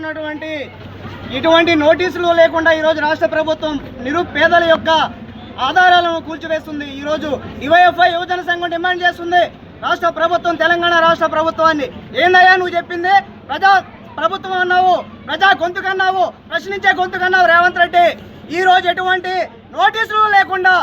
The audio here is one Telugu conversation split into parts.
చేస్తున్నటువంటి ఇటువంటి నోటీసులు లేకుండా ఈరోజు రాష్ట్ర ప్రభుత్వం నిరుపేదల యొక్క ఆధారాలను కూల్చివేస్తుంది. ఈరోజు డివైఎఫ్ఐ యువజన సంఘం డిమాండ్ చేస్తుంది రాష్ట్ర ప్రభుత్వం, తెలంగాణ రాష్ట్ర ప్రభుత్వాన్ని. ఏందయ్యా నువ్వు చెప్పింది? ప్రజా ప్రభుత్వం అన్నావు, ప్రజా గొంతుకన్నావు, ప్రశ్నించే గొంతుకన్నావు రేవంత్ రెడ్డి. ఈరోజు ఎటువంటి నోటీసులు లేకుండా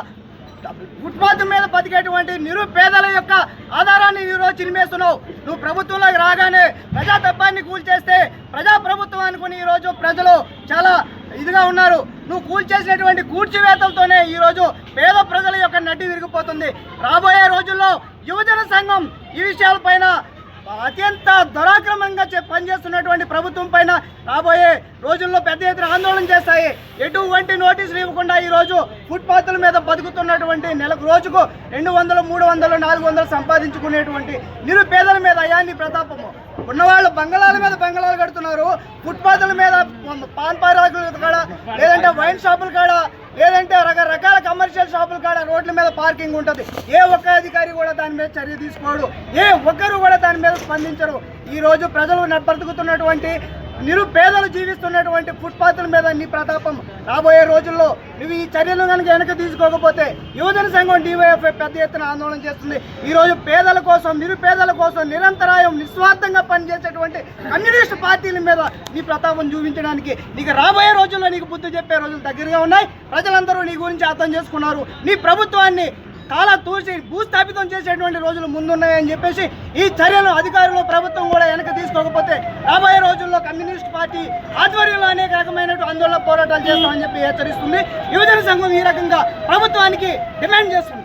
ఫుట్పాత్ మీద బతికేటువంటి నిరుపేదల యొక్క ఆధారాన్ని ఈరోజు చిరిమేస్తున్నావు. నువ్వు ప్రభుత్వంలోకి రాగానే ప్రజాతత్వాన్ని కూల్చేస్తే ప్రజా ప్రభుత్వం అనుకుని ఈరోజు ప్రజలు చాలా ఇదిగా ఉన్నారు. నువ్వు కూల్చేసినటువంటి కూల్చివేతలతోనే ఈరోజు పేద ప్రజల యొక్క నడ్డి విరిగిపోతుంది. రాబోయే రోజుల్లో యువజన సంఘం ఈ విషయాలపైన అత్యంత దురాక్రమంగా పనిచేస్తున్నటువంటి ప్రభుత్వం పైన రాబోయే రోజుల్లో పెద్ద ఎత్తున ఆందోళన చేస్తాయి. ఎటువంటి నోటీసులు ఇవ్వకుండా ఈరోజు ఫుట్పాత్ల మీద బతుకుతున్నటువంటి నెలకు రోజుకు 200, 300, 400 సంపాదించుకునేటువంటి నిరుపేదల మీద అయాన్ని ప్రతాపము ఉన్నవాళ్ళు బంగళాల మీద బంగళాలు కడుతున్నారు. ఫుట్పాత్ల మీద పాన్ పారాకుల కాడ, లేదంటే వైన్ షాపుల కాడ, లేదంటే రకరకాల కమర్షియల్ షాపుల కాడ రోడ్ల మీద పార్కింగ్ ఉంటుంది. ఏ ఒక్క అధికారి కూడా దాని మీద చర్య తీసుకోడు, ఏ ఒక్కరు కూడా దాని మీద స్పందించరు. ఈరోజు ప్రజలు బ్రతుకుతున్నటువంటి నిరుపేదలు జీవిస్తున్నటువంటి ఫుట్పాత్ల మీద నీ ప్రతాపం. రాబోయే రోజుల్లో నువ్వు ఈ చర్యలు కనుక వెనక తీసుకోకపోతే యువజన సంఘం డివైఎఫ్ఐ పెద్ద ఎత్తున ఆందోళన చేస్తుంది. ఈరోజు పేదల కోసం, నిరుపేదల కోసం నిరంతరాయం నిస్వార్థంగా పనిచేసేటువంటి కమ్యూనిస్ట్ పార్టీల మీద నీ ప్రతాపం చూపించడానికి నీకు రాబోయే రోజుల్లో నీకు బుద్ధి చెప్పే రోజులు దగ్గరగా ఉన్నాయి. ప్రజలందరూ నీ గురించి అర్థం చేసుకున్నారు. నీ ప్రభుత్వాన్ని కాలా తూర్చి భూస్థాపితం చేసేటువంటి రోజులు ముందున్నాయని చెప్పేసి ఈ చర్యలు అధికారులు, ప్రభుత్వం కూడా వెనక తీసుకోకపోతే రాబోయే రోజుల్లో కమ్యూనిస్ట్ పార్టీ ఆధ్వర్యంలో అనేక రకమైన ఆందోళన పోరాటాలు చేస్తామని చెప్పి హెచ్చరిస్తుంది. యువజన సంఘం ఈ రకంగా ప్రభుత్వానికి డిమాండ్ చేస్తుంది.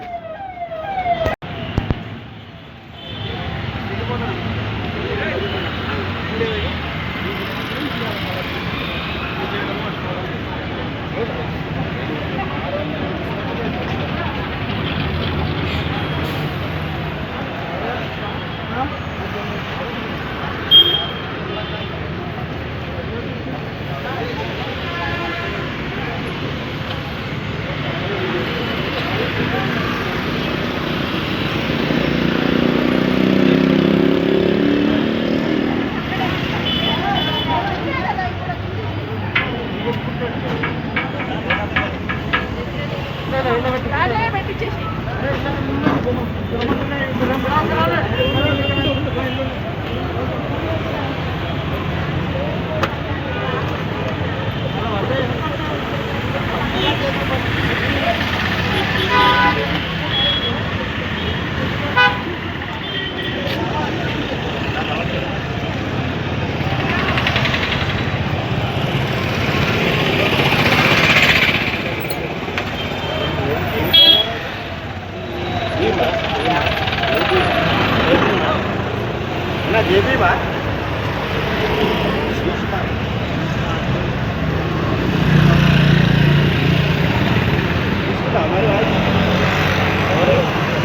JB ba?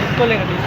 इसको लेंगे